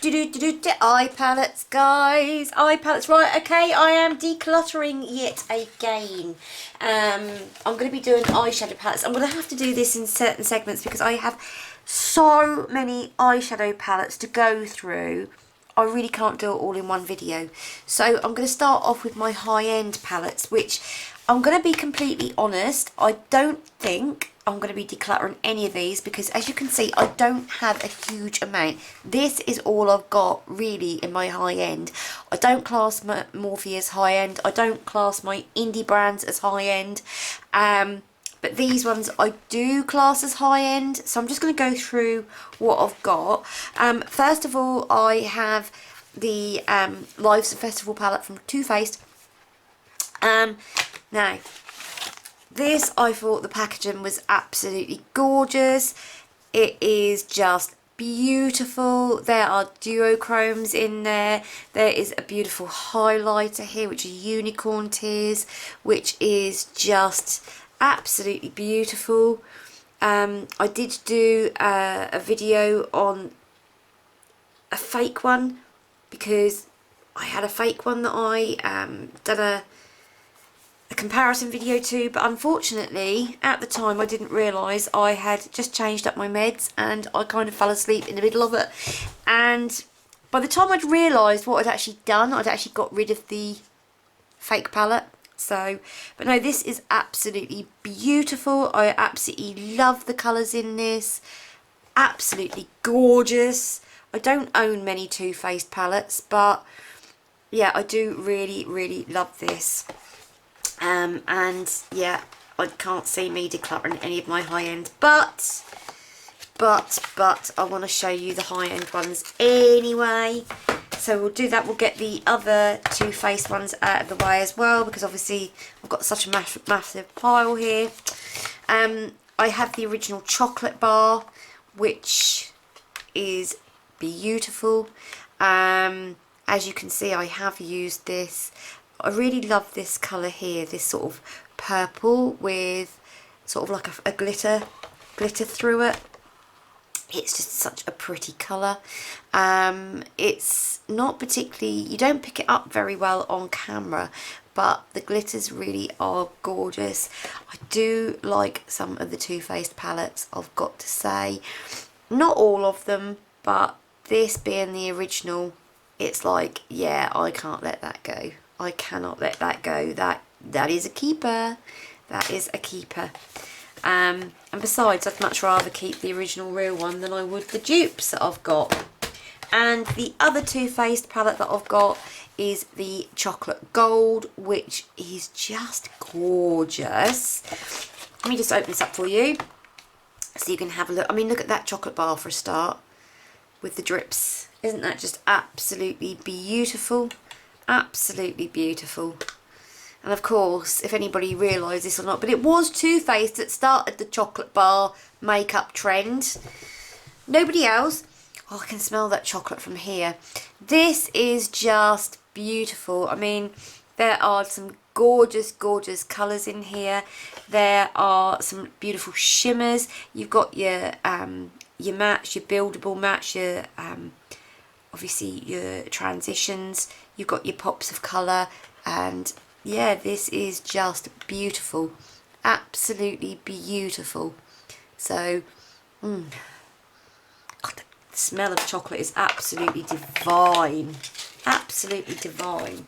Eye palettes, guys. Eye palettes, right? Okay, I am decluttering yet again. I'm going to be doing eyeshadow palettes. I'm going to have to do this in certain segments because I have so many eyeshadow palettes to go through. I really can't do it all in one video. So I'm going to start off with my high-end palettes, which I'm going to be completely honest, I don't think I'm going to be decluttering any of these because, as you can see, I don't have a huge amount. This is all I've got really in my high-end. I don't class my Morphe as high-end. I don't class my Indy brands as high-end. But these ones I do class as high-end. So I'm just going to go through what I've got. First of all, I have the Lives of Festival palette from Too Faced. Now, this, I thought the packaging was absolutely gorgeous. It is just beautiful. There are duochromes in there. There is a beautiful highlighter here, which is unicorn tears, which is just absolutely beautiful. I did do a video on a fake one because I had a fake one that I done a comparison video to, but unfortunately at the time I didn't realise I had just changed up my meds and I kind of fell asleep in the middle of it, and by the time I'd realised what I'd actually done, I'd actually got rid of the fake palette. So, but no, this is absolutely beautiful. I absolutely love the colours in this. Absolutely gorgeous. I don't own many Too Faced palettes, but yeah, I do really love this. And yeah, I can't see me decluttering any of my high-end, but I want to show you the high-end ones anyway. So we'll do that. We'll get the other Too Faced ones out of the way as well, because obviously I've got such a massive pile here. I have the original chocolate bar, which is beautiful. As you can see, I have used this. I really love this colour here, this sort of purple with sort of like a glitter through it. It's just such a pretty colour. It's not particularly, you don't pick it up very well on camera, but the glitters really are gorgeous. I do like some of the Too Faced palettes, I've got to say. Not all of them, but this being the original, it's like, yeah, I can't let that go. I cannot let that go. That is a keeper. That is a keeper. And besides, I'd much rather keep the original real one than I would the dupes that I've got. And the other Too Faced palette that I've got is the chocolate gold, which is just gorgeous. Let me just open this up for you so you can have a look. I mean, look at that chocolate bar for a start with the drips. Isn't that just absolutely beautiful? Absolutely beautiful. And of course, if anybody realised this or not, but it was Too Faced that started the chocolate bar makeup trend. Nobody else. Oh, I can smell that chocolate from here. This is just beautiful. I mean, there are some gorgeous colours in here. There are some beautiful shimmers. You've got your mattes, your buildable mattes, your obviously your transitions. You've got your pops of colour, and yeah, this is just beautiful. Absolutely beautiful. So, God, the smell of chocolate is absolutely divine. Absolutely divine.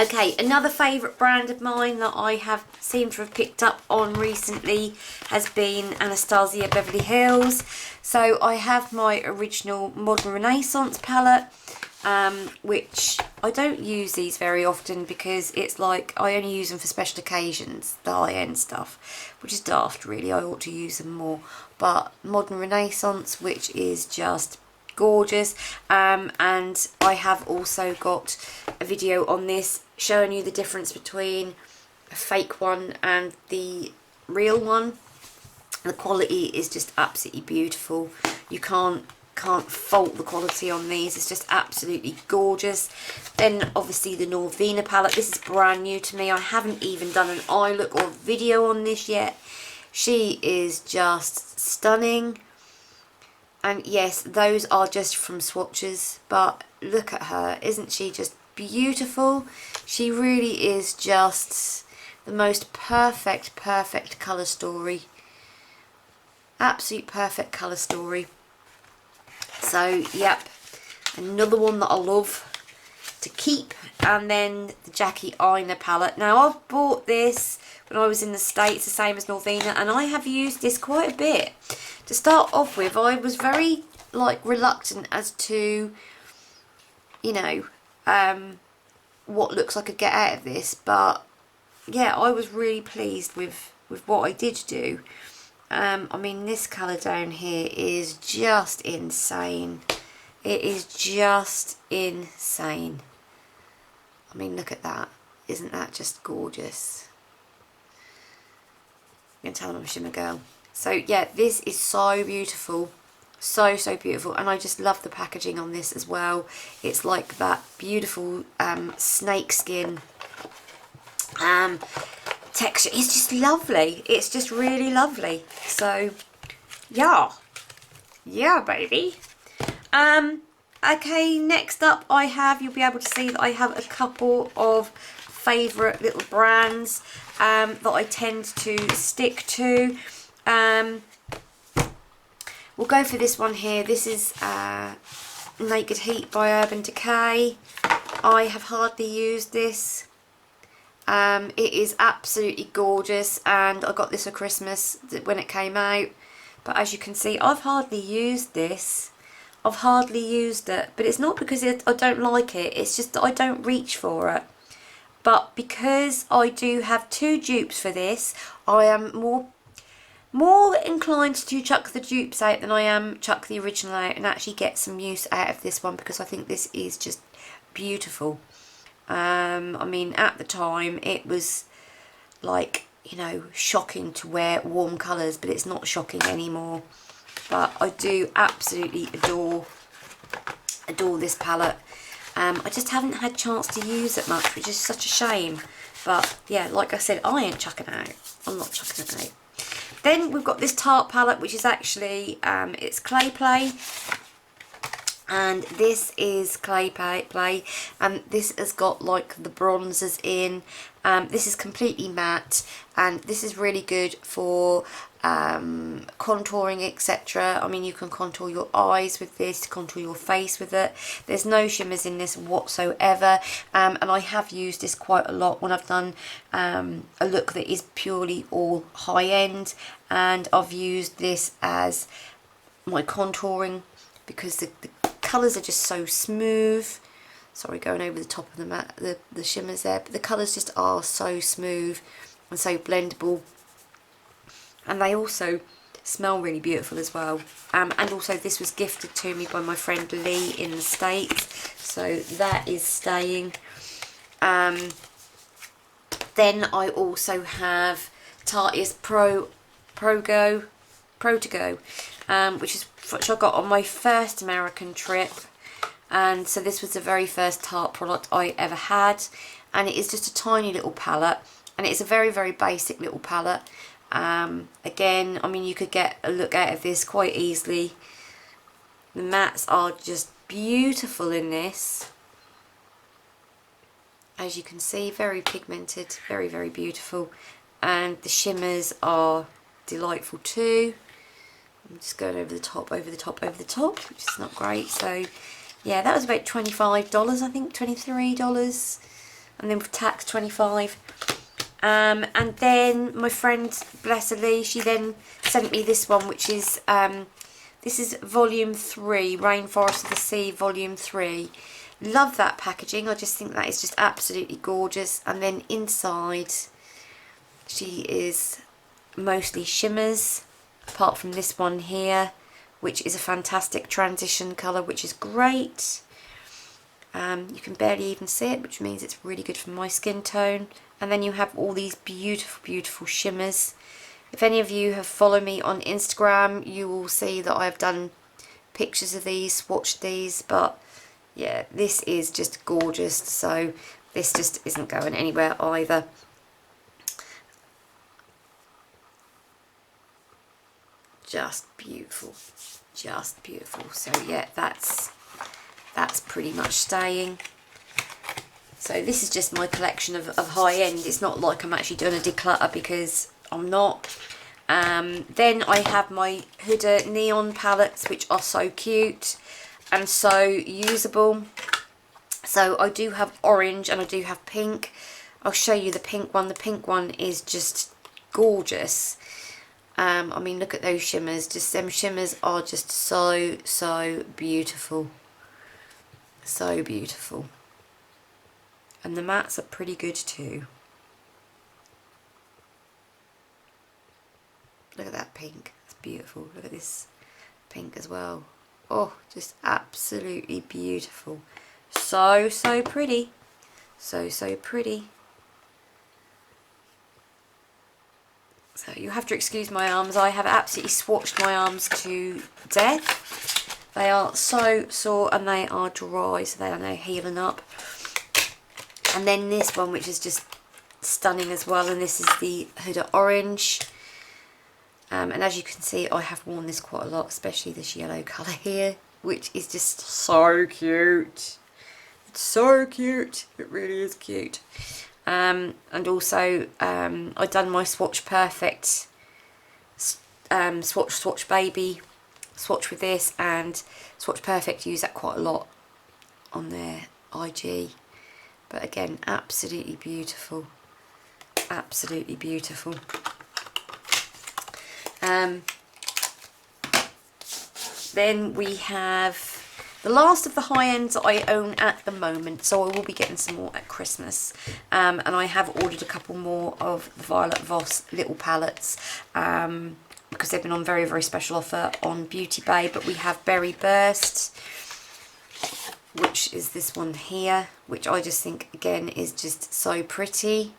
Okay, another favourite brand of mine that I have seemed to have picked up on recently has been Anastasia Beverly Hills. So I have my original Modern Renaissance palette, which I don't use these very often because it's like I only use them for special occasions, the high-end stuff, which is daft really. I ought to use them more. But Modern Renaissance, which is just gorgeous, and I have also got a video on this showing you the difference between a fake one and the real one. The quality is just absolutely beautiful. You can't fault the quality on these. It's just absolutely gorgeous. Then obviously the Norvina palette. This is brand new to me. I haven't even done an eye look or video on this yet. She is just stunning. And yes, those are just from swatches, but look at her. Isn't she just beautiful? She really is just the most perfect colour story. Absolute perfect colour story. So, yep, another one that I love to keep. And then the Jackie Aina palette. Now, I bought this when I was in the States, the same as Norvina, and I have used this quite a bit. To start off with, I was very, like, reluctant as to, you know, what looks I could get out of this, but yeah, I was really pleased with what I did do. I mean, this colour down here is just insane. It is just insane. I mean, look at that. Isn't that just gorgeous? You can tell I'm a shimmer girl. So yeah, this is so beautiful. So beautiful. And I just love the packaging on this as well. It's like that beautiful snake skin texture. It's just lovely. It's just really lovely. So yeah. Yeah, baby. Okay, next up I have, you'll be able to see that I have a couple of favourite little brands that I tend to stick to. We'll go for this one here. This is Naked Heat by Urban Decay. I have hardly used this. It is absolutely gorgeous, and I got this for Christmas when it came out. But as you can see, I've hardly used this. I've hardly used it, but it's not because I don't like it, it's just that I don't reach for it. But because I do have two dupes for this, I am more inclined to chuck the dupes out than I am chuck the original out and actually get some use out of this one, because I think this is just beautiful. I mean, at the time it was like, you know, shocking to wear warm colours, but it's not shocking anymore. But I do absolutely adore this palette. I just haven't had a chance to use it much, which is such a shame. But yeah, like I said, I ain't chucking it out. I'm not chucking it out. Then we've got this Tarte palette, which is actually, it's Clay Play. And this is Clay Play, and this has got like the bronzers in. This is completely matte, and this is really good for contouring, etc. I mean, you can contour your eyes with this, contour your face with it. There's no shimmers in this whatsoever, and I have used this quite a lot when I've done a look that is purely all high end, and I've used this as my contouring because the colours are just so smooth. Sorry, going over the top of the matte, the shimmers there, but the colours just are so smooth and so blendable, and they also smell really beautiful as well. And also this was gifted to me by my friend Lee in the States, so that is staying. Then I also have Tarte's Pro to Go, which I got on my first American trip. And so this was the very first Tarte product I ever had, and it is just a tiny little palette, and it's a very basic little palette. Again, I mean, you could get a look out of this quite easily. The mattes are just beautiful in this, as you can see, very pigmented, very beautiful, and the shimmers are delightful too. I'm just going over the top, which is not great. So yeah, that was about $25, I think, $23, and then with tax, $25. And then my friend, bless her Lee, she then sent me this one, which is, this is Volume 3, Rainforest of the Sea, Volume 3. Love that packaging. I just think that is just absolutely gorgeous. And then inside, she is mostly shimmers, apart from this one here, which is a fantastic transition colour, which is great. You can barely even see it, which means it's really good for my skin tone. And then you have all these beautiful shimmers. If any of you have followed me on Instagram, you will see that I've done pictures of these, swatched these, but yeah, this is just gorgeous. So this just isn't going anywhere either. just beautiful, just beautiful. So yeah, that's pretty much staying. So this is just my collection of high end. It's not like I'm actually doing a declutter, because I'm not. Then I have my Huda neon palettes, which are so cute and so usable. So I do have orange and I do have pink. I'll show you the pink one. The pink one is just gorgeous. I mean, look at those shimmers. Just them shimmers are just so, so beautiful. So beautiful. And the mattes are pretty good too. Look at that pink. It's beautiful. Look at this pink as well. Oh, just absolutely beautiful. So, so pretty. So, so pretty. So you have to excuse my arms. I have absolutely swatched my arms to death. They are so sore and they are dry, so they are now healing up. And then this one, which is just stunning as well, and this is the Huda Orange. And as you can see, I have worn this quite a lot, especially this yellow colour here, which is just so cute. It's so cute. It really is cute. And also, I've done my Swatch Perfect Swatch Baby swatch with this, and Swatch Perfect use that quite a lot on their IG. But again, absolutely beautiful. Absolutely beautiful. Then we have the last of the high ends that I own at the moment, so I will be getting some more at Christmas. And I have ordered a couple more of the Violet Voss little palettes, because they've been on very, very special offer on Beauty Bay. But we have Berry Burst, which is this one here, which I just think, again, is just so pretty.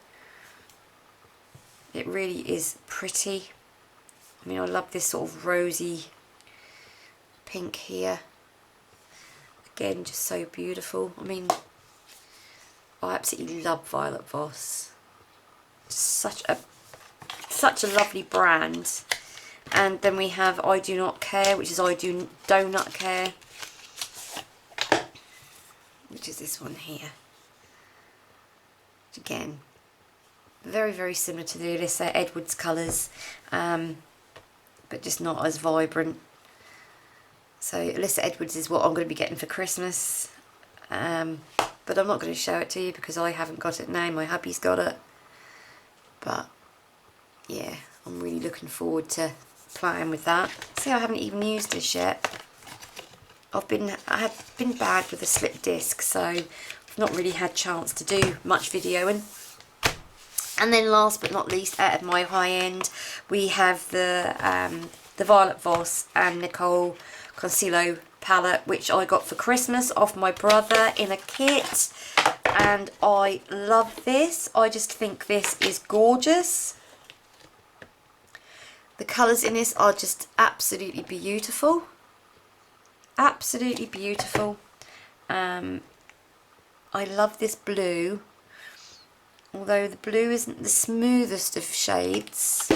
It really is pretty. I mean, I love this sort of rosy pink here. Again, just so beautiful. I mean, I absolutely love Violet Voss. Such a lovely brand. And then we have I Do Not Care, which is I Do Not Care, which is this one here. Which again, very, very similar to the Alyssa Edwards colours, but just not as vibrant. So Alyssa Edwards is what I'm going to be getting for Christmas, but I'm not going to show it to you because I haven't got it now. My hubby's got it. But yeah, I'm really looking forward to playing with that. See, I haven't even used this yet. I have been bad with a slip disc, so I've not really had chance to do much videoing. And then last but not least, out of my high end, we have the Violet Voss and Nicole Concealo palette, which I got for Christmas off my brother in a kit, and I love this. I just think this is gorgeous. The colours in this are just absolutely beautiful. Absolutely beautiful. I love this blue. Although the blue isn't the smoothest of shades,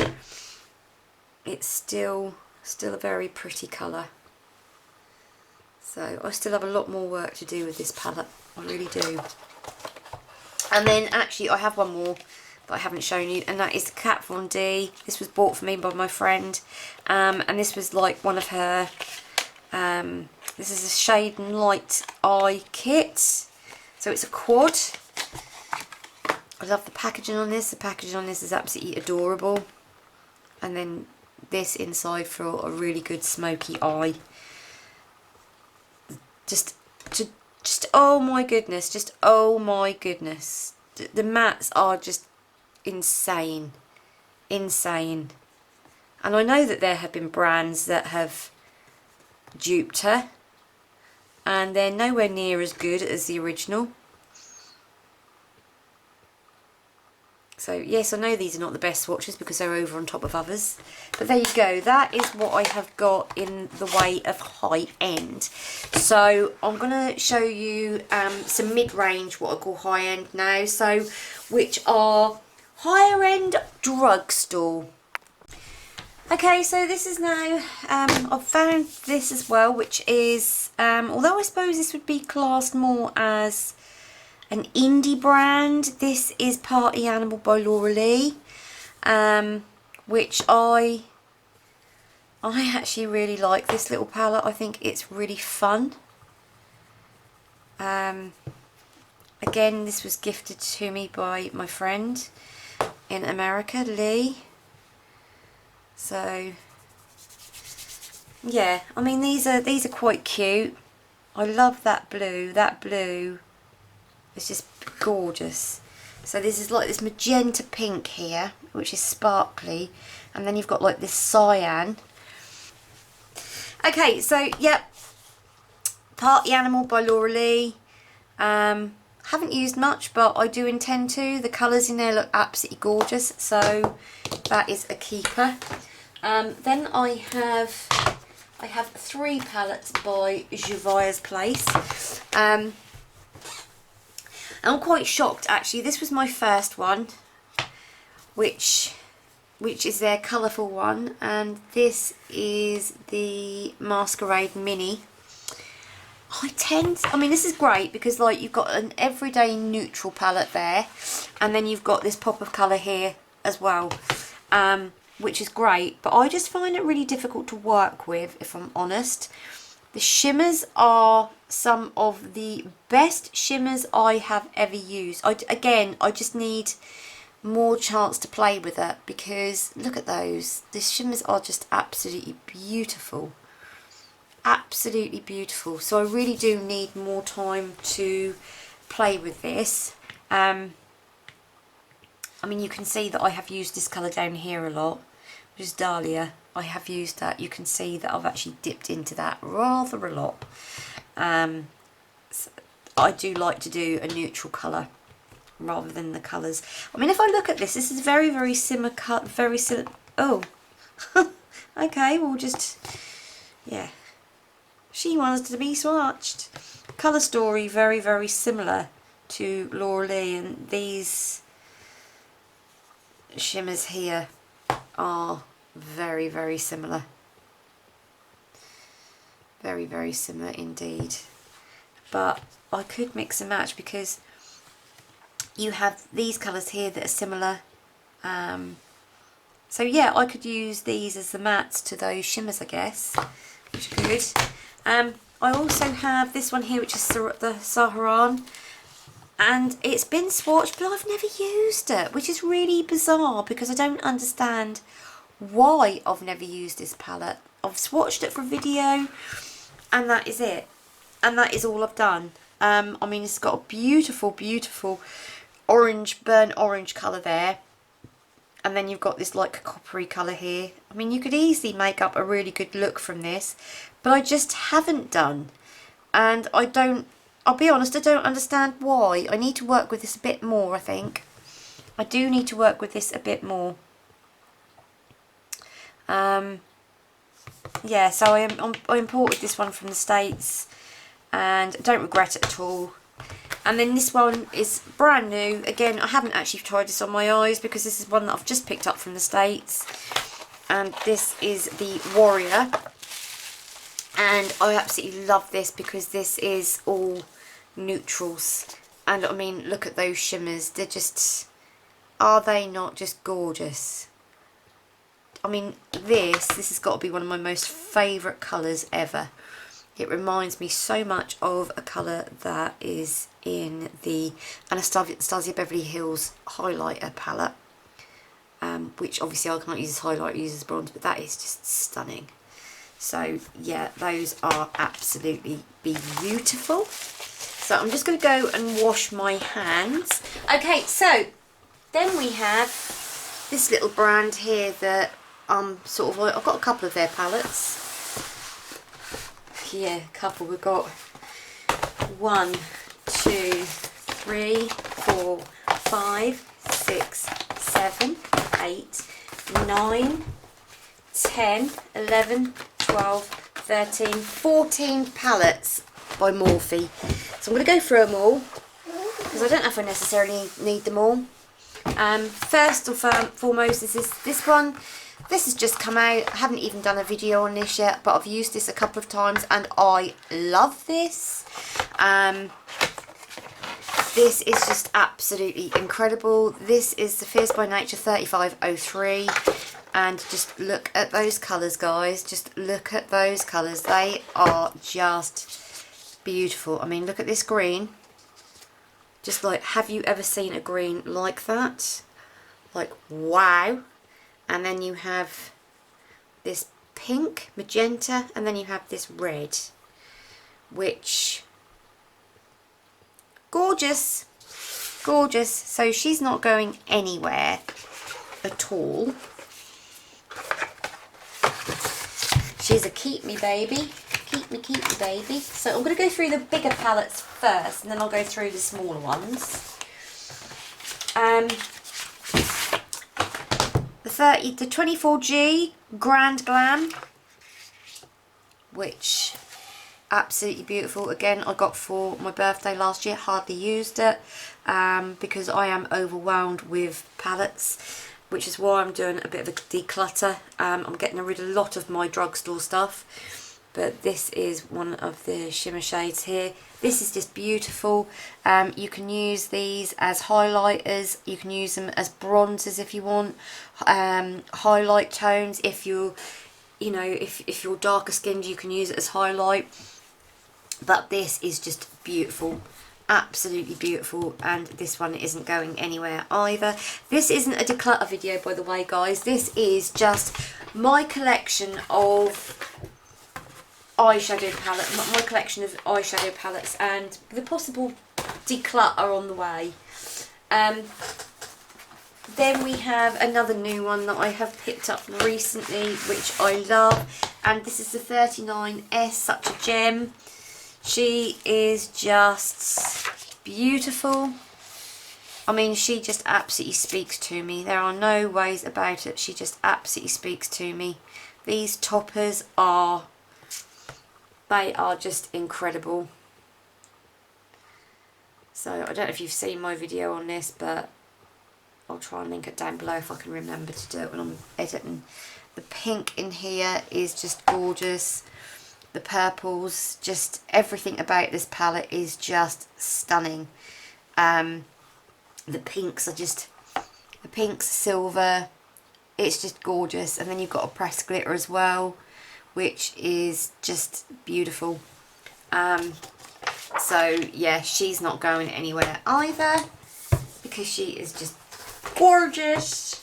it's still a very pretty colour. So I still have a lot more work to do with this palette. I really do. And then actually I have one more that I haven't shown you, and that is the Kat Von D. This was bought for me by my friend, and this was like one of her, this is a Shade and Light Eye kit. So it's a quad. I love the packaging on this. The packaging on this is absolutely adorable. And then this inside for a really good smoky eye. Just oh my goodness, just oh my goodness. The mattes are just insane. Insane. And I know that there have been brands that have duped her, and they're nowhere near as good as the original. So yes, I know these are not the best swatches because they're over on top of others. But there you go. That is what I have got in the way of high end. So I'm going to show you some mid-range, what I call high end now. So which are higher end drugstore. Okay, so this is now, I've found this as well, which is, although I suppose this would be classed more as an indie brand, this is Party Animal by Laura Lee, which I actually really like this little palette. I think it's really fun. Again, this was gifted to me by my friend in America, Lee. So yeah, I mean these are quite cute. I love that blue. That blue is just gorgeous. So this is like this magenta pink here, which is sparkly, and then you've got like this cyan. Okay, so yep, Party Animal by Laura Lee. Haven't used much, but I do intend to. The colours in there look absolutely gorgeous, so that is a keeper. Then I have 3 palettes by Juvia's Place. I'm quite shocked actually. This was my first one, which is their colourful one, and this is the Masquerade Mini. I mean this is great because like you've got an everyday neutral palette there, and then you've got this pop of colour here as well, which is great, but I just find it really difficult to work with, if I'm honest. The shimmers are some of the best shimmers I have ever used. Again, I just need more chance to play with it, because look at those. The shimmers are just absolutely beautiful. Absolutely beautiful. So I really do need more time to play with this. I mean, you can see that I have used this colour down here a lot, which is Dahlia. I have used that. You can see that I've actually dipped into that rather a lot. So I do like to do a neutral colour rather than the colours. I mean, if I look at this, this is very, very similar cut, very similar. Oh, okay, we'll just, yeah. She wants to be swatched. Colour story, very, very similar to Laura Lee, and these shimmers here are very, very similar. Very, very similar indeed. But I could mix and match, because you have these colours here that are similar. So yeah, I could use these as the mattes to those shimmers, I guess, which are good. I also have this one here, which is the Saharan, and it's been swatched, but I've never used it, which is really bizarre, because I don't understand why I've never used this palette. I've swatched it for a video, and that is it, and that is all I've done. I mean, it's got a beautiful, beautiful orange, burnt orange colour there, and then you've got this like coppery colour here. I mean, you could easily make up a really good look from this, but I just haven't done, and I'll be honest, I don't understand why. I need to work with this a bit more, I think. I do need to work with this a bit more. Yeah, so I imported this one from the States, and I don't regret it at all. And then this one is brand new. Again, I haven't actually tried this on my eyes, because this is one that I've just picked up from the States. And this is the Warrior. And I absolutely love this, because this is all neutrals. And I mean, look at those shimmers. They're just, are they not just gorgeous? I mean, this has got to be one of my most favourite colours ever. It reminds me so much of a colour that is in the Anastasia Beverly Hills highlighter palette, which obviously I can't use as highlighter, I use as bronze, but that is just stunning. So yeah, those are absolutely beautiful. So I'm just going to go and wash my hands. Okay, so then we have this little brand here that sort of like, I've got a couple of their palettes. Yeah, a couple. We've got 1, 2, 3, 4, 5, 6, 7, 8, 9, 10, 11, 12, 13, 14 palettes by Morphe. So I'm going to go through them all, because I don't know if I necessarily need them all. First and foremost, this one. This has just come out. I haven't even done a video on this yet, but I've used this a couple of times and I love this. This is just absolutely incredible. This is the Fierce by Nature 3503. And just look at those colours, guys. Just look at those colours. They are just beautiful. I mean, look at this green. Just like, have you ever seen a green like that? Like, wow. And then you have this pink, magenta, and then you have this red, which, gorgeous, gorgeous. So she's not going anywhere at all. She's a keep me baby, keep me baby. So I'm going to go through the bigger palettes first, and then I'll go through the smaller ones. The 24G Grand Glam, which absolutely beautiful. Again, I got for my birthday last year. Hardly used it because I am overwhelmed with palettes, which is why I'm doing a bit of a declutter. I'm getting rid of a lot of my drugstore stuff, but this is one of the shimmer shades here. This is just beautiful. You can use these as highlighters, you can use them as bronzers if you want, highlight tones if you're, you know, if you're darker skinned, you can use it as highlight. But this is just beautiful, absolutely beautiful, and this one isn't going anywhere either. This isn't a declutter video, by the way, guys. This is just my collection of eyeshadow palette, my collection of eyeshadow palettes, and the possible declutter on the way. Then we have another new one that I have picked up recently, which I love, and this is the 39S, such a gem. She is just beautiful. I mean, she just absolutely speaks to me. There are no ways about it. She just absolutely speaks to me. These toppers are, they are just incredible. So I don't know if you've seen my video on this, but I'll try and link it down below if I can remember to do it when I'm editing. The pink in here is just gorgeous. The purples, just everything about this palette is just stunning. The pinks are just, the pinks, silver, it's just gorgeous. And then you've got a pressed glitter as well, which is just beautiful. So yeah, she's not going anywhere either because she is just gorgeous.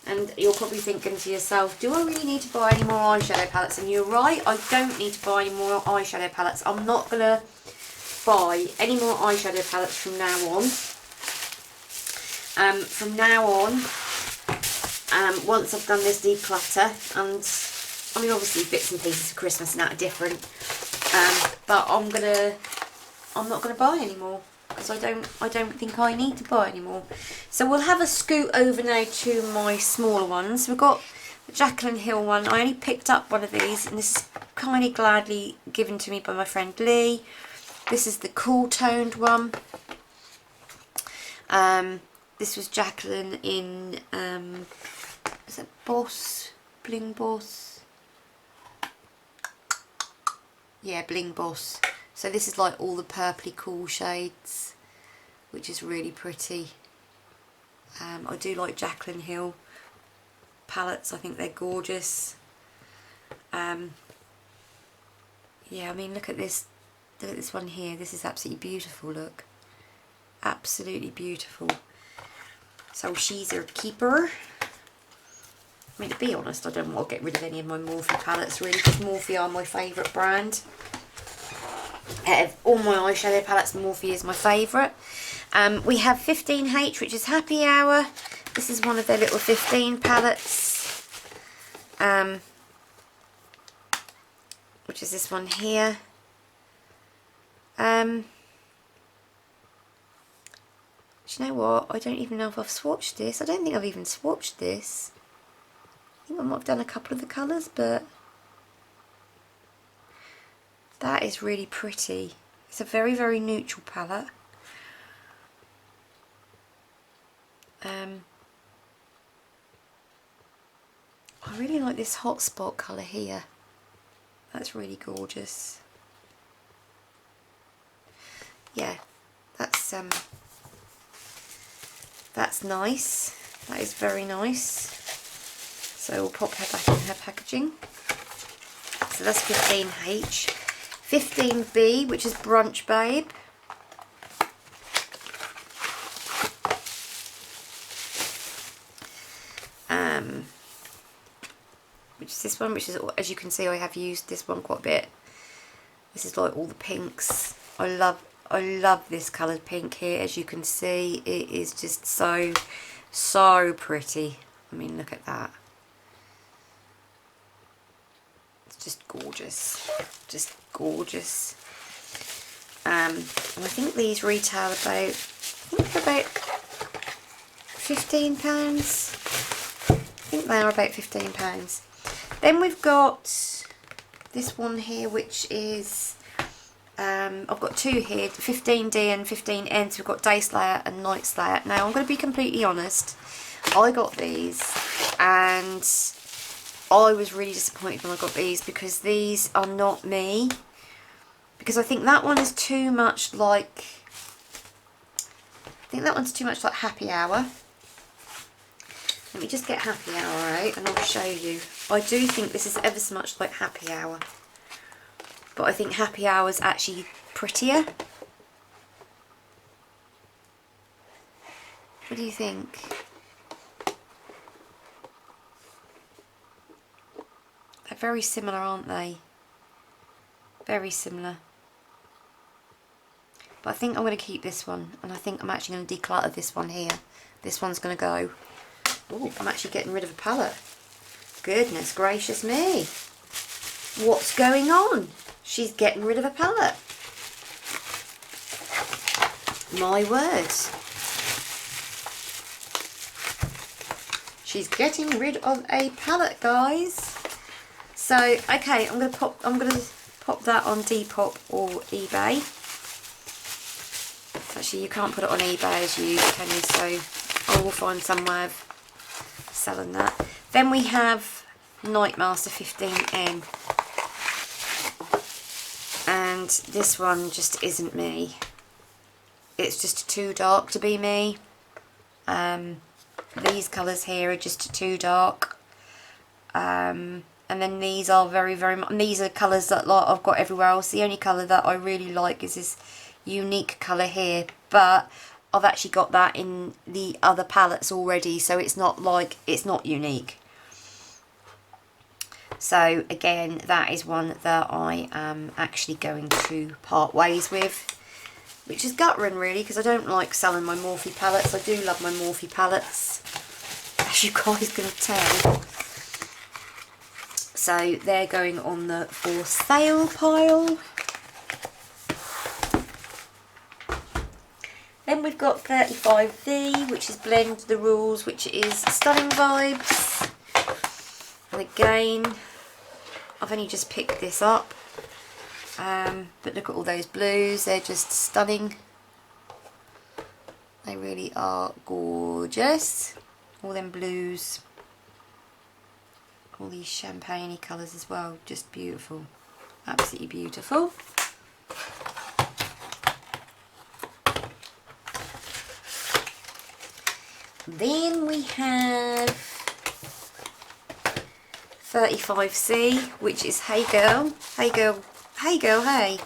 And you're probably thinking to yourself, do I really need to buy any more eyeshadow palettes? And you're right, I don't need to buy any more eyeshadow palettes. I'm not going to buy any more eyeshadow palettes from now on. From now on, once I've done this declutter, and I mean obviously bits and pieces for Christmas and that are different, but I'm not gonna buy any more because I don't think I need to buy any more. So we'll have a scoot over now to my smaller ones. We've got the Jaclyn Hill one. I only picked up one of these, and this is kindly gladly given to me by my friend Lee. This is the cool toned one. This was Jaclyn in is it Boss? Bling Boss? Yeah, Bling Boss. So this is like all the purpley cool shades, which is really pretty. I do like Jaclyn Hill palettes. I think they're gorgeous. Yeah, I mean look at this. Look at this one here. This is absolutely beautiful. Look, absolutely beautiful. So she's a keeper. I mean, to be honest, I don't want to get rid of any of my Morphe palettes really, because Morphe are my favourite brand. Out of all my eyeshadow palettes, Morphe is my favourite. We have 15H, which is Happy Hour. This is one of their little 15 palettes. Which is this one here. Do you know what? I don't even know if I've swatched this. I don't think I've even swatched this. I think I might have done a couple of the colours, but that is really pretty. It's a very, very neutral palette. I really like this hotspot colour here. That's really gorgeous. Yeah, that's nice. That is very nice. So we'll pop her back in her packaging. So that's 15H. 15B, which is Brunch Babe. Which is this one, which is, as you can see, I have used this one quite a bit. This is like all the pinks. I love this coloured pink here. As you can see, it is just so pretty. I mean, look at that. It's just gorgeous. Just gorgeous. And I think these retail about, £15. I think they are about £15. Then we've got this one here, which is, I've got two here, 15D and 15N, so we've got Day Slayer and Night Slayer. Now, I'm going to be completely honest, I got these, and I was really disappointed when I got these, because these are not me, because I think that one is too much like, Happy Hour. Let me just get Happy Hour out and I'll show you. I do think this is ever so much like Happy Hour, but I think Happy Hour is actually prettier. What do you think? They're very similar, aren't they? Very similar. But I think I'm going to keep this one, and I think I'm actually going to declutter this one here. This one's going to go. Oh, I'm actually getting rid of a palette. Goodness gracious me. What's going on? She's getting rid of a palette. My word. She's getting rid of a palette, guys. So, okay, I'm gonna pop that on Depop or eBay. Actually, you can't put it on eBay as you use, can you? So I will find somewhere selling that. Then we have Nightmaster 15N, and this one just isn't me. It's just too dark to be me. These colours here are just too dark. And then these are very much, these are colours that like I've got everywhere else. The only colour that I really like is this unique colour here, but I've actually got that in the other palettes already, so it's not like, it's not unique. So again, that is one that I am actually going to part ways with, which is guttering really, because I don't like selling my Morphe palettes. I do love my Morphe palettes, as you guys can tell. So they're going on the for sale pile. Then we've got 35V, which is Blend the Rules, which is Stunning Vibes. And again, I've only just picked this up. But look at all those blues, they're just stunning. They really are gorgeous. All them blues. All these champagne-y colours as well, just beautiful. Absolutely beautiful. Then we have 35C, which is Hey Girl, Hey Girl, Hey Girl, Hey.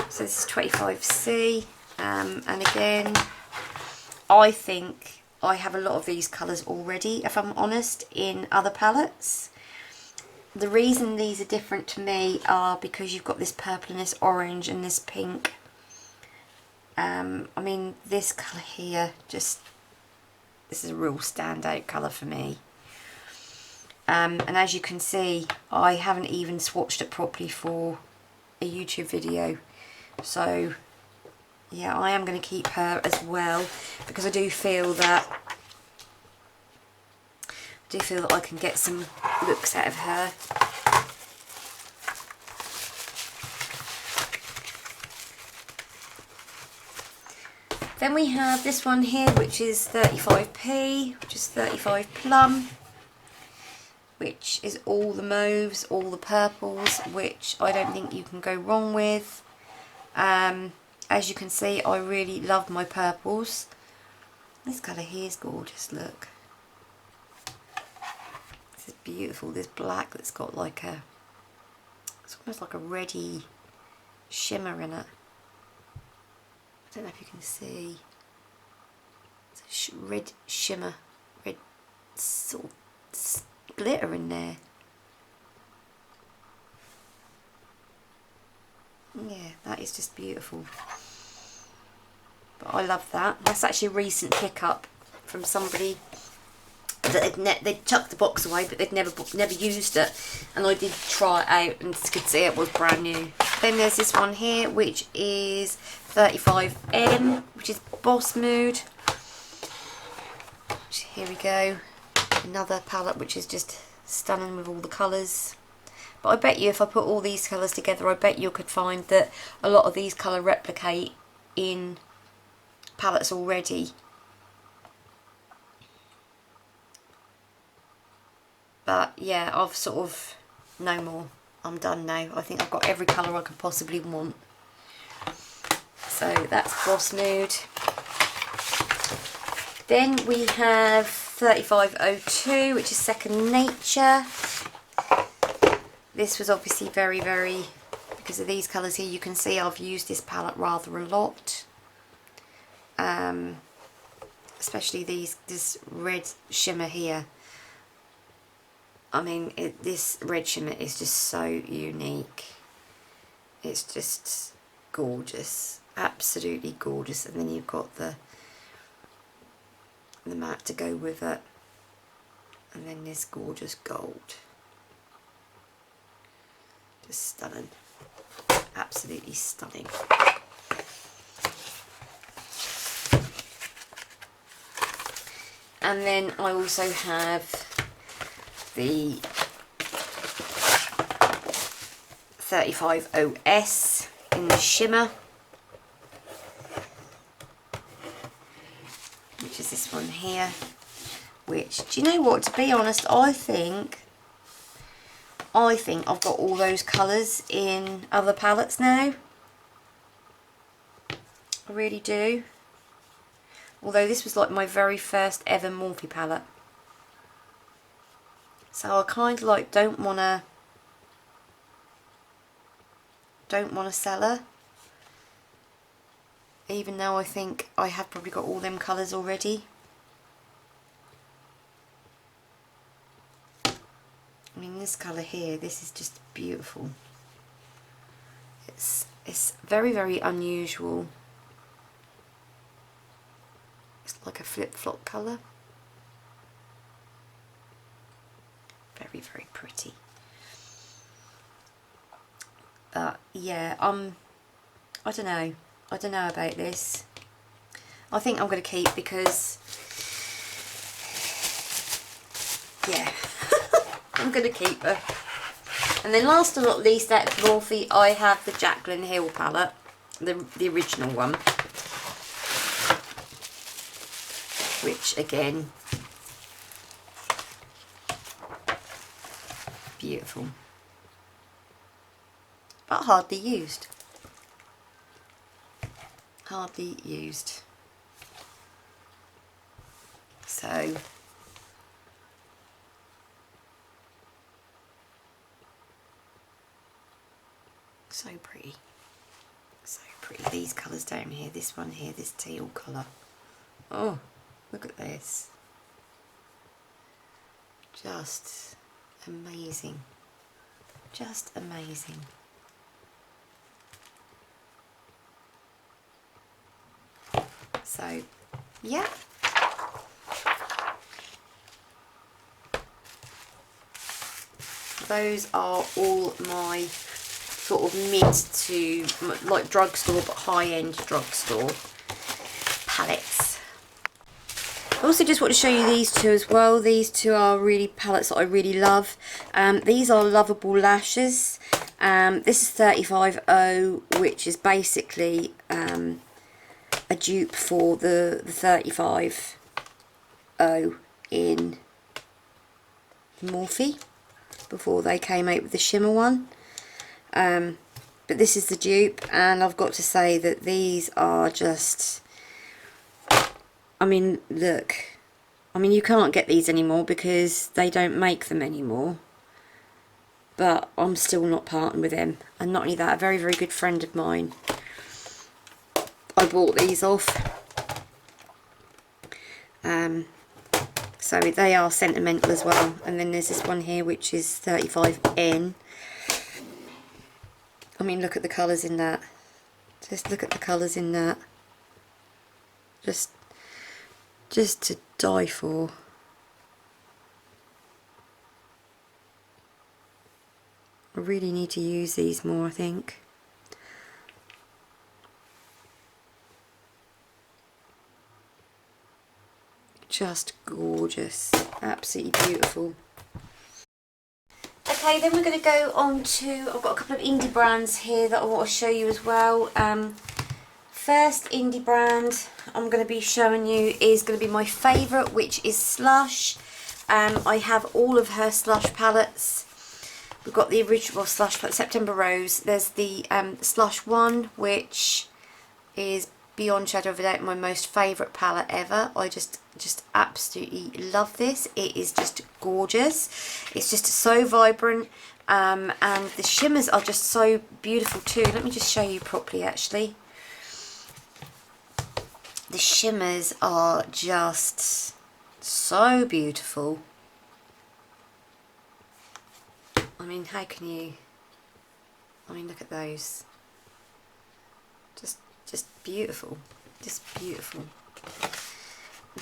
So this is 25C, and again, I think I have a lot of these colours already, if I'm honest, in other palettes. The reason these are different to me are because you've got this purple and this orange and this pink. I mean, this colour here, just, this is a real standout colour for me. And as you can see, I haven't even swatched it properly for a YouTube video. So, yeah, I am going to keep her as well, because I do feel that I can get some looks out of her. Then we have this one here, which is 35P, which is 35 Plum, which is all the mauves, all the purples, which I don't think you can go wrong with. As you can see, I really love my purples. This colour here is gorgeous, look. This is beautiful, this black that's got like a, it's almost like a reddy shimmer in it. I don't know if you can see. It's a red shimmer, red sort of glitter in there. Yeah, that is just beautiful. But I love that. That's actually a recent pickup from somebody that they'd chucked the box away, but they'd never used it, and I did try it out and could see it was brand new. Then there's this one here, which is 35M, which is Boss Mood. Here we go, another palette which is just stunning with all the colours. But I bet you if I put all these colours together, I bet you could find that a lot of these colour replicate in palettes already. But yeah, I've sort of, no more. I'm done now. I think I've got every colour I could possibly want. So that's Boss Mood. Then we have 3502, which is Second Nature. This was obviously very, because of these colours here, you can see I've used this palette rather a lot. Especially this red shimmer here. I mean, this red shimmer is just so unique. It's just gorgeous, absolutely gorgeous. And then you've got the matte to go with it, and then this gorgeous gold. Just stunning, absolutely stunning. And then I also have the 35OS in the shimmer, which is this one here, which, do you know what, to be honest, I think I've got all those colours in other palettes now. I really do. Although this was like my very first ever Morphe palette. So I kind of like don't want to sell her. Even though I think I have probably got all them colours already. I mean, this colour here, this is just beautiful. It's very unusual. It's like a flip-flop colour. Very pretty. But yeah, I don't know about this. I think I'm going to keep, because yeah, I'm going to keep her. And then last but not least, out of Morphe, I have the Jaclyn Hill palette, the original one, which again, beautiful, but hardly used. Hardly used. So pretty. So pretty. These colours down here, this one here, this teal colour. Oh, look at this. Just amazing. Just amazing. So, yeah. Those are all my sort of mid to like drugstore but high-end drugstore palettes. I also just want to show you these two as well. These two are really palettes that I really love. These are Lovable Lashes. This is 35O, which is basically a dupe for the 35O in Morphe. before they came out with the shimmer one. But this is the dupe, and I've got to say that these are just, I mean, look, I mean, you can't get these anymore because they don't make them anymore, but I'm still not parting with them. And not only that, a very, very good friend of mine, I bought these off. So they are sentimental as well. And then there's this one here which is 35N. I mean, look at the colours in that. Just look at the colours in that. Just to die for. I really need to use these more, I think. Just gorgeous. Absolutely beautiful. Okay, then we're going to go on to, I've got a couple of indie brands here that I want to show you as well. First indie brand I'm going to be showing you is going to be my favourite, which is Slush. I have all of her Slush palettes. We've got the original Slush palette, September Rose. There's the Slush one, which is beyond shadow of a doubt my most favourite palette ever. I just absolutely love this. It is just gorgeous. It's just so vibrant, and the shimmers are just so beautiful too. Let me just show you properly actually. The shimmers are just so beautiful. I mean, how can you, I mean, look at those. Just beautiful, just beautiful.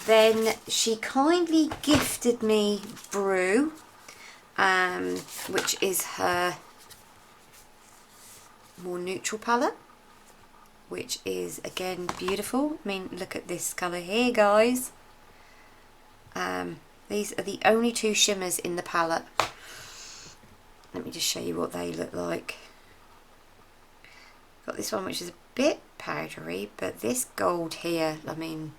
Then she kindly gifted me Brew, which is her more neutral palette, which is again beautiful. I mean, look at this colour here, guys. These are the only two shimmers in the palette. Let me just show you what they look like. Got this one which is a bit powdery, but this gold here, I mean,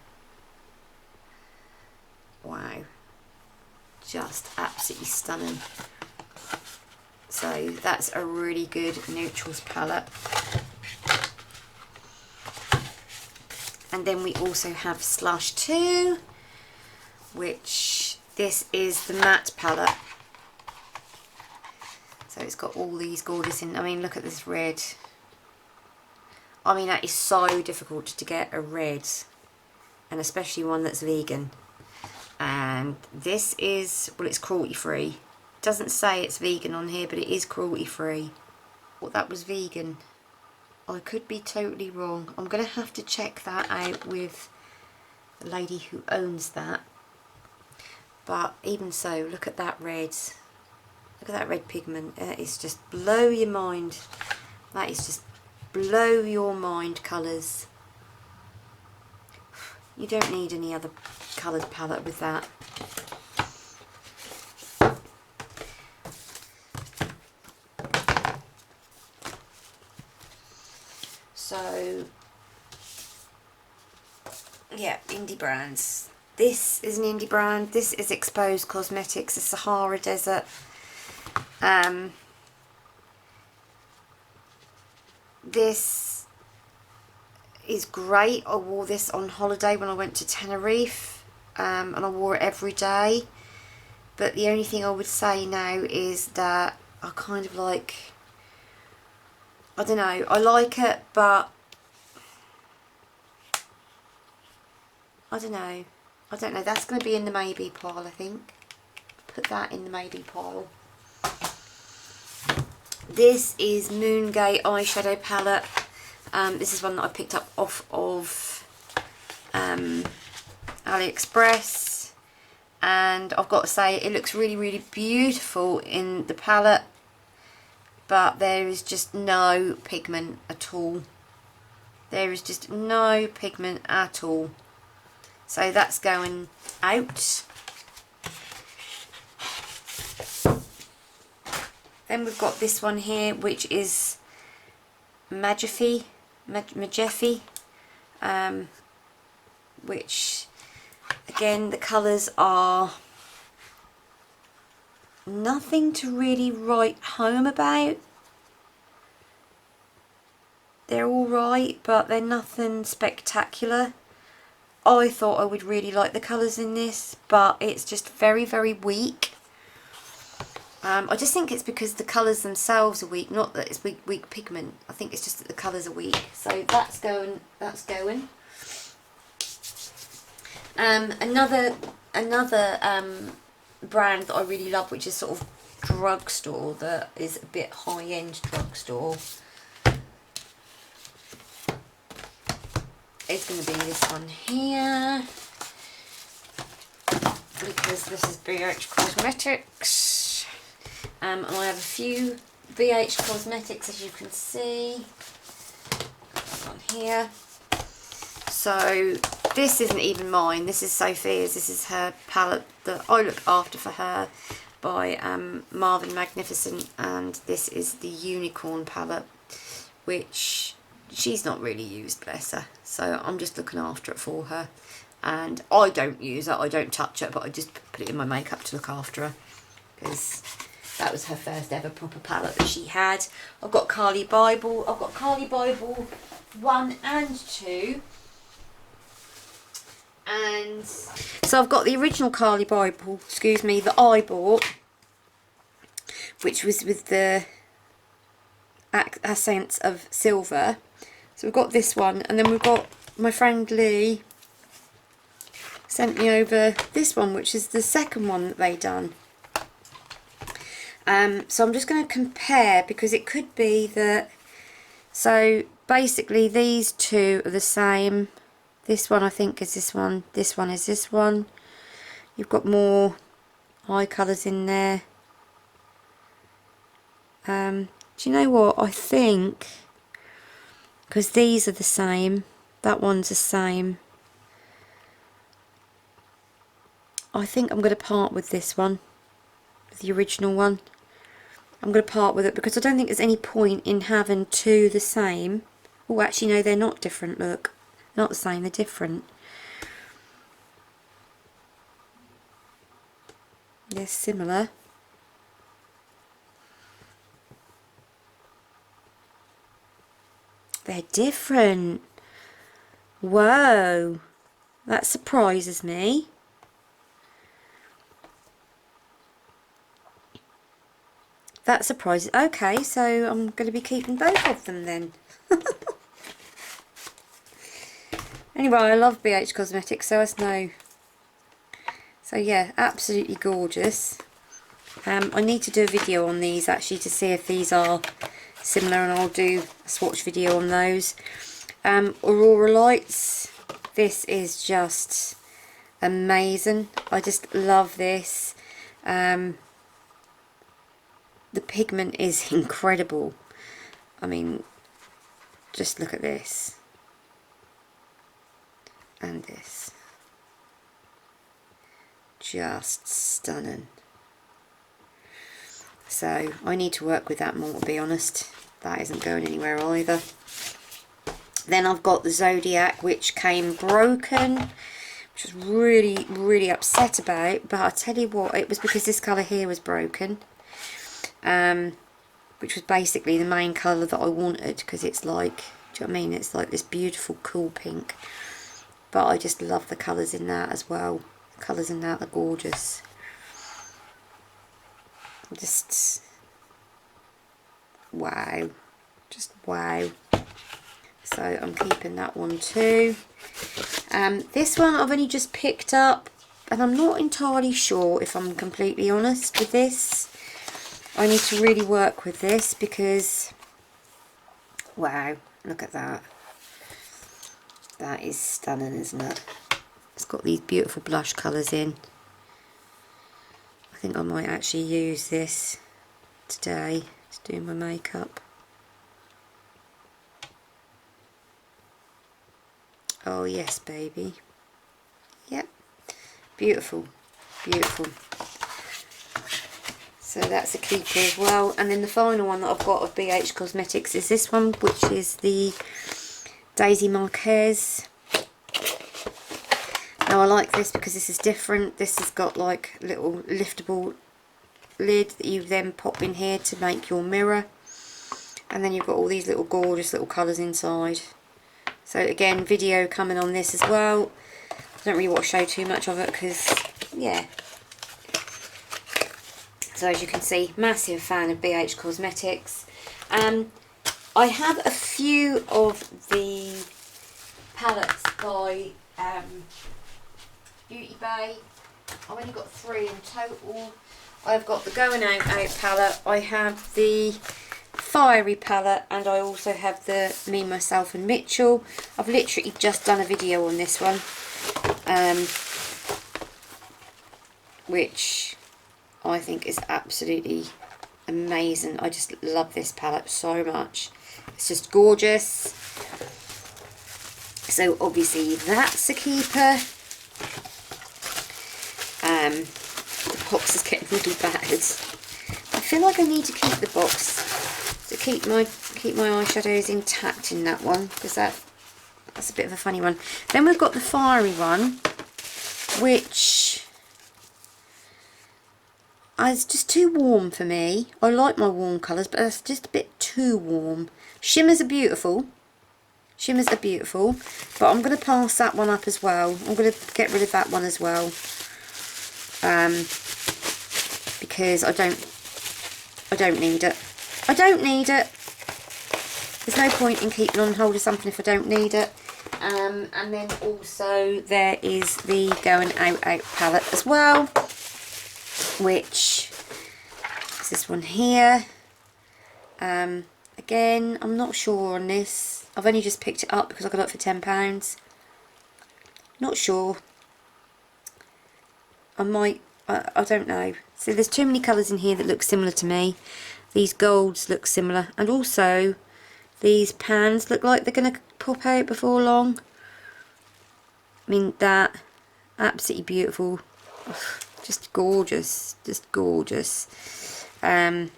wow, just absolutely stunning. So that's a really good neutrals palette. And then we also have Slush 2, which this is the matte palette. So it's got all these gorgeous I mean, look at this red. I mean, that is so difficult to get a red, and especially one that's vegan. And this is, well, it's cruelty free. Doesn't say it's vegan on here, but it is cruelty free. Well, that was vegan. I could be totally wrong. I'm going to have to check that out with the lady who owns that. But even so, look at that red. Look at that red pigment. It is just blow your mind. That is just blow your mind colours. You don't need any other coloured palette with that. So yeah, indie brands. This is an indie brand. This is Exposed Cosmetics, the Sahara Desert. This is great. I wore this on holiday when I went to Tenerife, and I wore it every day. But the only thing I would say now is that I kind of like, I don't know, I like it, but I don't know. That's going to be in the maybe pile, I think. Put that in the maybe pile. This is Moongate eyeshadow palette. This is one that I picked up off of AliExpress, and I've got to say it looks really, really beautiful in the palette, but there is just no pigment at all. There is just no pigment at all. So that's going out. Then we've got this one here, which is Mageffy, which again the colours are nothing to really write home about. They're alright, but they're nothing spectacular. I thought I would really like the colours in this, but it's just very, very weak. I just think it's because the colours themselves are weak, not that it's weak pigment. I think it's just that the colours are weak. So that's going, that's going. Another brand that I really love, which is sort of Drugstore, that is a bit high-end Drugstore, is going to be this one here, because this is BH Cosmetics, and I have a few BH Cosmetics, as you can see on here. So this isn't even mine, this is Sophia's. This is her palette that I look after for her, by Marvin Magnificent, and this is the Unicorn palette, which she's not really used, bless her, so I'm just looking after it for her. And I don't use it, I don't touch it, but I just put it in my makeup to look after her, because that was her first ever proper palette that she had. I've got Carly Bible, I've got Carly Bible 1 and 2, and so I've got the original Carly Bible, excuse me, that I bought, which was with the accents of silver. So we've got this one, and then we've got my friend Lee sent me over this one, which is the second one that they done. So I'm just going to compare, because it could be that, so basically these two are the same. This one I think is this one is this one. You've got more eye colours in there. Do you know what, I think, because these are the same, that one's the same, I think I'm going to part with this one, the original one. I'm going to part with it because I don't think there's any point in having two the same. Oh, actually no, they're not different, look. They're not the same, they're different. They're similar. They're different. Whoa, that surprises me. That surprises. Okay, so I'm going to be keeping both of them then. Anyway, I love BH Cosmetics, so as know. So yeah, absolutely gorgeous. I need to do a video on these actually to see if these are similar, and I'll do a swatch video on those. Aurora Lights, this is just amazing. I just love this. The pigment is incredible. I mean, just look at this and this, just stunning. So I need to work with that more, to be honest. That isn't going anywhere either. Then I've got the Zodiac, which came broken, which I was really, really upset about. But I tell you what, it was because this colour here was broken, which was basically the main colour that I wanted, because it's like, do you know what I mean? It's like this beautiful, cool pink. But I just love the colours in that as well. The colours in that are gorgeous. Just wow, just wow. So I'm keeping that one too. This one I've only just picked up, and I'm not entirely sure, if I'm completely honest with this. I need to really work with this because, wow, look at that. That is stunning, isn't it? It's got these beautiful blush colours in. I think I might actually use this today to do my makeup. Oh yes, baby. Yep. Beautiful. Beautiful. So that's a keeper as well. And then the final one that I've got of BH Cosmetics is this one, which is the Daisy Marquez. Now I like this because this is different. This has got like little liftable lid that you then pop in here to make your mirror. And then you've got all these little gorgeous little colours inside. So again, video coming on this as well. I don't really want to show too much of it because, yeah. So as you can see, massive fan of BH Cosmetics. I have a few of the palettes by Beauty Bay. I've only got 3 in total. I've got the Going Out palette, I have the Fiery palette, and I also have the Me, Myself and Mitchell. I've literally just done a video on this one, which I think is absolutely amazing. I just love this palette so much. It's just gorgeous. So obviously that's a keeper. The box is getting really bad. I feel like I need to keep the box to keep my eyeshadows intact in that one, because that's a bit of a funny one. Then we've got the Fiery one, which is just too warm for me. I like my warm colours, but it's just a bit too warm. Shimmers are beautiful. Shimmers are beautiful, but I'm going to pass that one up as well. I'm going to get rid of that one as well, because I don't need it. I don't need it. There's no point in keeping on hold of something if I don't need it. And then also there is the Going Out palette as well, which is this one here. Again, I'm not sure on this. I've only just picked it up because I got it for £10. Not sure. I might, I don't know. So there's too many colours in here that look similar to me. These golds look similar, and also these pans look like they're going to pop out before long. I mean, that, absolutely beautiful. Ugh, just gorgeous, just gorgeous. I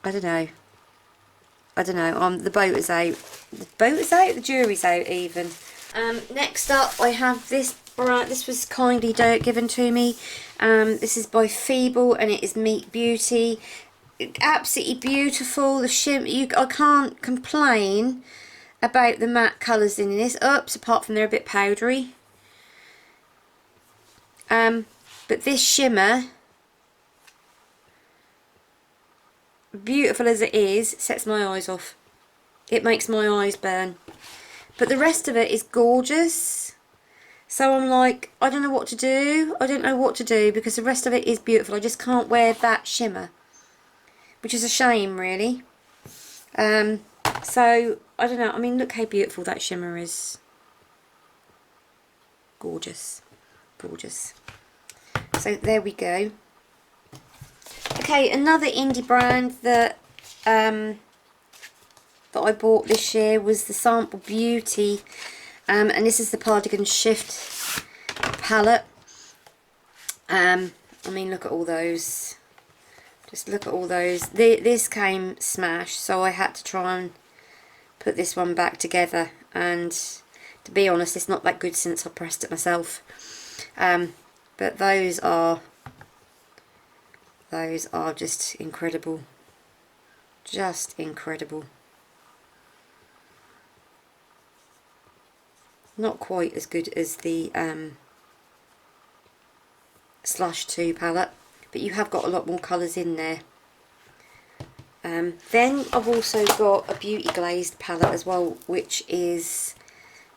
don't know. The boat is out. The boat is out. The jury's out even. Next up, I have this. This was kindly given to me. This is by Feeble, and it is Meet Beauty. Absolutely beautiful. The shimmer. I can't complain about the matte colours in this. Oops, apart from they're a bit powdery. But this shimmer, beautiful as it is, sets my eyes off. It makes my eyes burn. But the rest of it is gorgeous. So I'm like, I don't know what to do. I don't know what to do because the rest of it is beautiful. I just can't wear that shimmer, which is a shame, really. So I don't know. I mean, look how beautiful that shimmer is. Gorgeous, gorgeous. So there we go. Okay, another indie brand that I bought this year was the Sample Beauty, and this is the Cardigan Shift palette. I mean, look at all those. Just look at all those. This came smashed, so I had to try and put this one back together. And to be honest, it's not that good since I pressed it myself. But those are just incredible. Just incredible. Not quite as good as the Slush 2 palette, but you have got a lot more colours in there. Then I've also got a Beauty Glazed palette as well, which is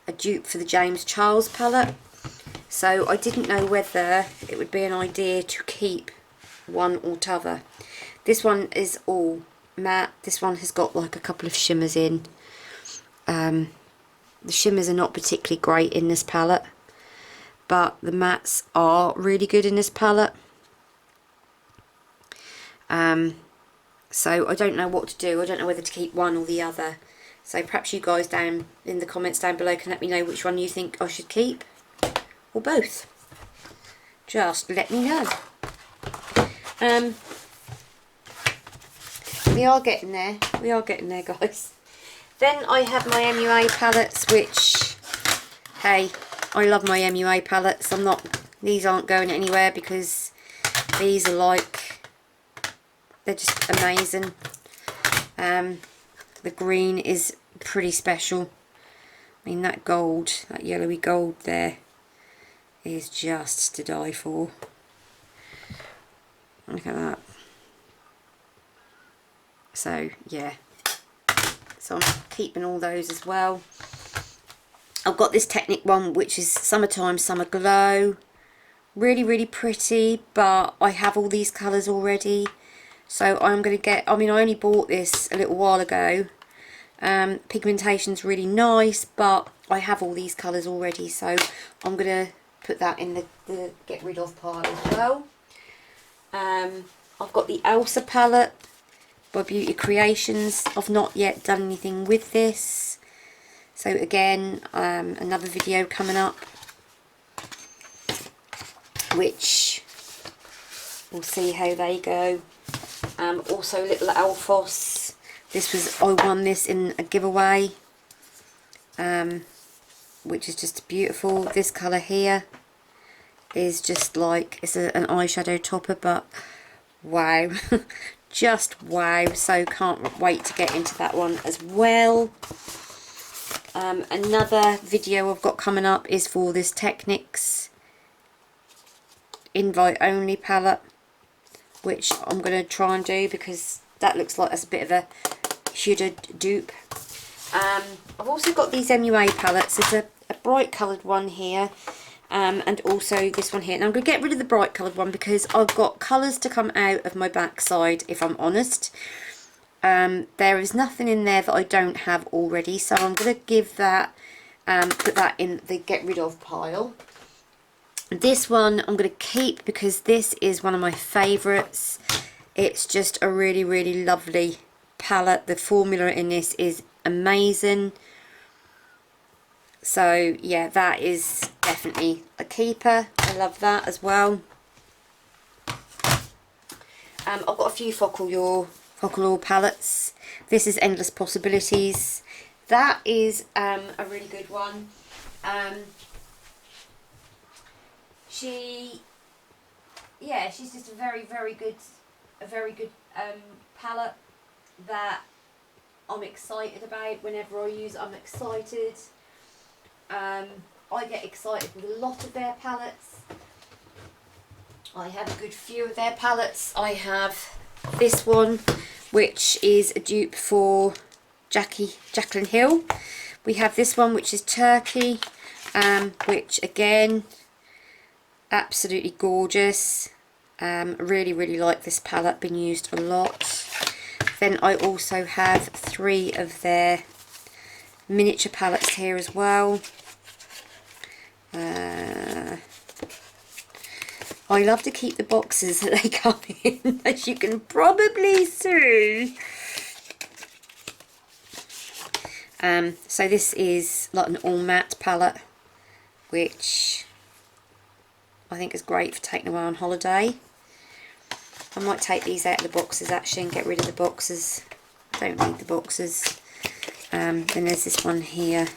a dupe for the James Charles palette. So I didn't know whether it would be an idea to keep one or t'other. This one is all matte. This one has got like a couple of shimmers in. The shimmers are not particularly great in this palette, but the mattes are really good in this palette. So I don't know what to do. I don't know whether to keep one or the other. So perhaps you guys down in the comments down below can let me know which one you think I should keep, or both. Just let me know. We are getting there. We are getting there, guys. Then I have my MUA palettes, which, hey, I love my MUA palettes. These aren't going anywhere because These are like, they're just amazing. The green is pretty special. I mean, that gold, that yellowy gold there is just to die for. Look at that. So yeah, so I'm keeping all those as well. I've got this Technic one, which is Summertime Summer Glow. Really, really pretty, but I have all these colours already. So I'm going to get, I mean, I only bought this a little while ago. Pigmentation's really nice, but I have all these colours already. So I'm going to put that in the get rid of pile as well. I've got the Elsa palette by Beauty Creations. I've not yet done anything with this. So again, another video coming up, which we'll see how they go. Also Little Alphos. This was, I won this in a giveaway, which is just beautiful. This colour here is just like, it's an eyeshadow topper, but wow. Just wow. So can't wait to get into that one as well. Another video I've got coming up is for this Technics Invite Only palette, which I'm going to try and do because that looks like that's a bit of a Huda dupe. I've also got these MUA palettes. There's a bright coloured one here, and also this one here. And I'm going to get rid of the bright coloured one because I've got colours to come out of my backside, if I'm honest. There is nothing in there that I don't have already, so I'm going to give that, put that in the get rid of pile. This one I'm going to keep because this is one of my favourites. It's just a really, really lovely palette. The formula in this is amazing. So yeah, that is definitely a keeper. I love that as well. I've got a few Focallure palettes. This is Endless Possibilities. That is a really good one. She's just a very, very good palette that I'm excited about. Whenever I use it, I'm excited. I get excited with a lot of their palettes. I have a good few of their palettes. I have this one, which is a dupe for Jaclyn Hill. We have this one, which is Turkey, which again, absolutely gorgeous. Really, really like this palette, been used a lot. Then I also have 3 of their miniature palettes here as well. I love to keep the boxes that they come in, as you can probably see. So this is like an all matte palette, which I think is great for taking away on holiday. I might take these out of the boxes actually and get rid of the boxes. Don't need the boxes. Then there's this one here,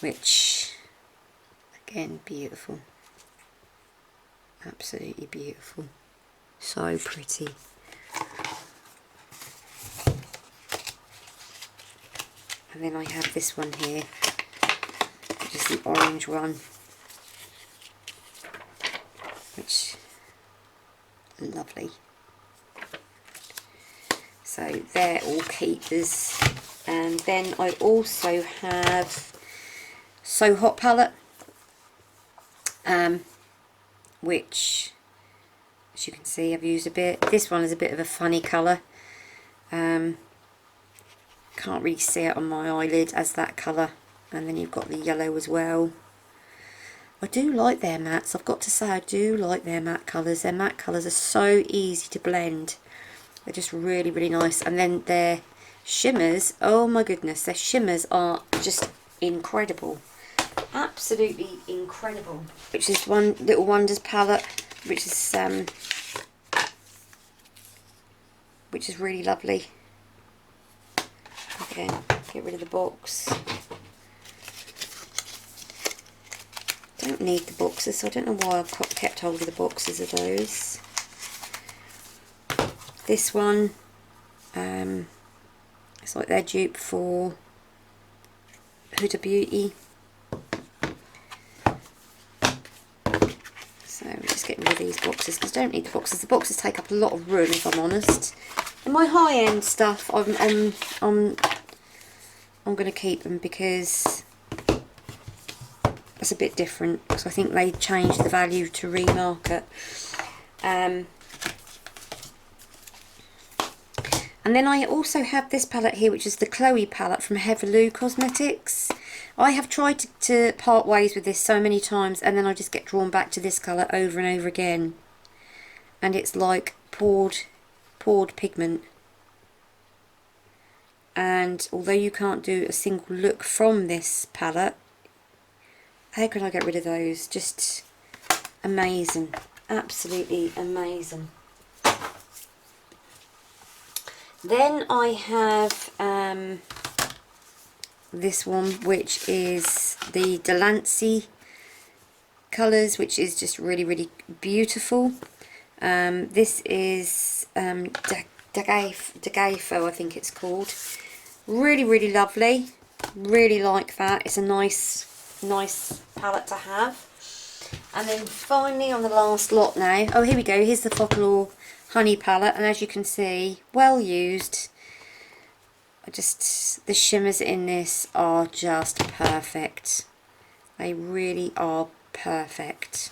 which again, beautiful. Absolutely beautiful. So pretty. And then I have this one here, which is the orange one, which lovely. So they're all keepers. And then I also have So Hot palette, which, as you can see, I've used a bit. This one is a bit of a funny colour. Can't really see it on my eyelid as that colour. And then you've got the yellow as well. I do like their mattes. I've got to say, I do like their matte colours. Their matte colours are so easy to blend. They're just really, really nice. And then their shimmers, oh my goodness, their shimmers are just incredible. Absolutely incredible. Which is one Little Wonders palette, which is really lovely. Again, get rid of the box. don't need the boxes, so I don't know why I've kept hold of the boxes of those. This one, it's like their dupe for Huda Beauty. So we're just getting rid of these boxes because I don't need the boxes. The boxes take up a lot of room, if I'm honest. And my high-end stuff, I'm going to keep them because it's a bit different. Because I think they changed the value to remarket. And then I also have this palette here, which is the Chloe palette from Heatherloo Cosmetics. I have tried to part ways with this so many times, and then I just get drawn back to this colour over and over again. And it's like poured pigment. And although you can't do a single look from this palette, how can I get rid of those? Just amazing. Absolutely amazing. Then I have this one, which is the Delancey colours, which is just really, really beautiful. This is Degafo, I think it's called. Really, really lovely. Really like that. It's a nice palette to have. And then finally on the last lot now, oh here we go, here's the Folklore Honey palette, and as you can see, well used. The shimmers in this are just perfect. They really are perfect.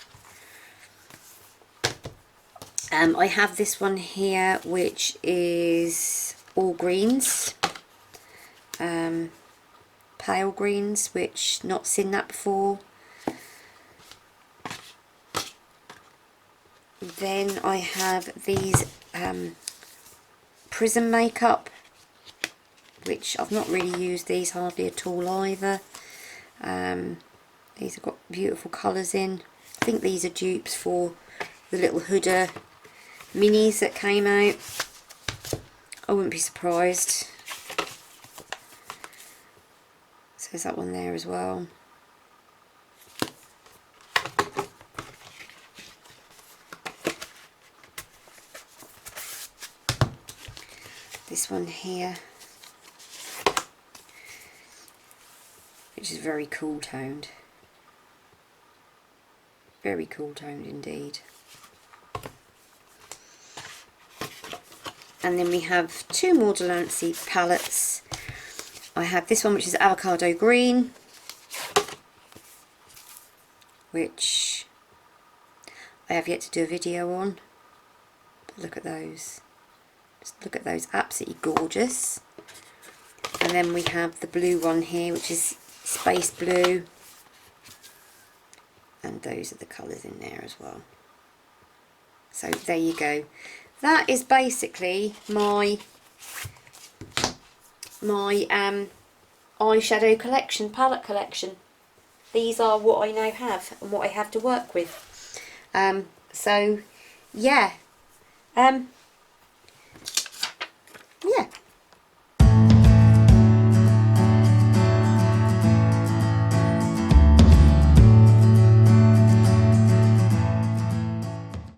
I have this one here, which is all greens, pale greens, which not seen that before. Then I have these Prism makeup, which I've not really used these hardly at all either. These have got beautiful colours in. I think these are dupes for the little Huda minis that came out. I wouldn't be surprised. So there's that one there as well. This one here, which is very cool toned. Very cool toned indeed. And then we have two more Delancey palettes. I have this one, which is avocado green, which I have yet to do a video on. But look at those. Just look at those, absolutely gorgeous. And then we have the blue one here, which is space blue. And those are the colours in there as well. So there you go. That is basically my eyeshadow collection, palette collection. These are what I now have and what I have to work with. So yeah,